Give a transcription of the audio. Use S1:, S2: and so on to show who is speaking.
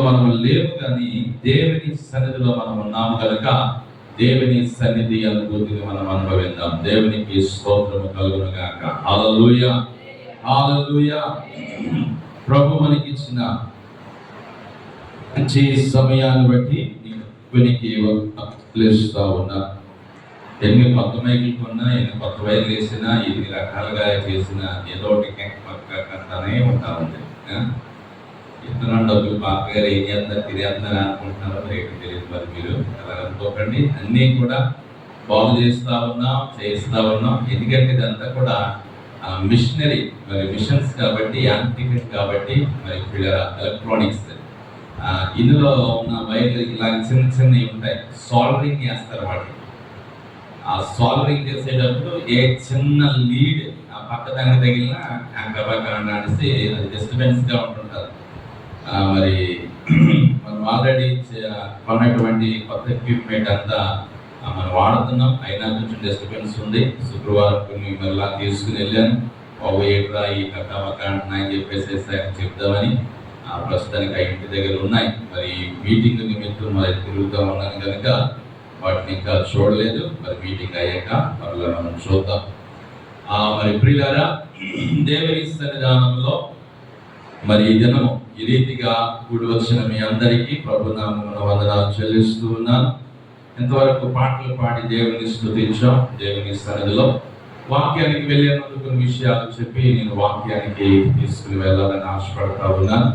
S1: మనము లేవు కానీ దేవుని సన్నిధిలో మనం ఉన్నాము కనుక దేవుని సన్నిధి అనుభూతిని మనం అనుభవిద్దాం. దేవునికి స్తోత్రము కలుగును గాక. హల్లెలూయా, హల్లెలూయా. ప్రభు మనకిచ్చిన మంచి సమయాన్ని బట్టి పిలుస్తా ఉన్నా. ఎన్ని కొత్త మైకులు కొన్నా, ఎన్ని కొత్త వైర్లు వేసినా, ఎన్ని రకాలుగా చేసినా ఏదో ఒకటి కంటానే ఉంటా ఉంది. ఇతరుల డబ్బులు పాప గారు ఏం చేస్తారు, తిరిగేస్తున్నారు అనుకుంటున్నారో రేటు తెలియదు. మరి మీరు అలా అనుకోకండి. అన్నీ కూడా బాగు చేస్తూ ఉన్నాం. ఎందుకంటే ఇదంతా కూడా మిషనరీ, మరి మిషన్స్ కాబట్టి, యాంత్రికం కాబట్టి, మరి ఎలక్ట్రానిక్స్. ఇందులో ఉన్న వైర్లు ఇలా చిన్నవి ఉంటాయి. సాల్డరింగ్ చేస్తారు వాటిని. ఆ సాల్డరింగ్ చేసేటప్పుడు ఏ చిన్న లీడ్ ఆ పక్క దానికి తగిలిన నడిచి అది డిస్టర్బెన్స్గా ఉంటుంటారు. మరి మనం ఆల్రెడీ కొన్నటువంటి కొత్త ఎక్విప్మెంట్ అంతా మనం వాడుతున్నాం. అయినా కొంచెం డిస్టర్బెన్స్ ఉంది. శుక్రవారం కొన్ని మళ్ళా తీసుకుని వెళ్ళాను. బాబు ఏట్రా ఈ కట్టామక్క అంటున్నాయని చెప్పేసి చెప్దామని ప్రస్తుతానికి ఆ ఇంటి దగ్గర ఉన్నాయి. మరి మీటింగ్ నిమిత్తం మరి తిరుగుతూ ఉన్నాను కనుక వాటిని ఇంకా చూడలేదు. మరి మీటింగ్ అయ్యాక మరలా మనం చూద్దాం. మరి ప్రియులారా, దేవుని సన్నిధానంలో మరి ఈ దినము ఈ రీతిగా కూడి వచ్చిన మీ అందరికీ ప్రభునామమున వందనాలు చెల్లిస్తూ ఉన్నాను. ఎంతవరకు పాటలు పాడి దేవుని స్తుతించాం. దేవుని సన్నిధిలో వాక్యానికి వెళ్ళే ముందు కొన్ని విషయాలు చెప్పి నేను వాక్యానికి తీసుకుని వెళ్ళాలని ఆశపడతా ఉన్నాను.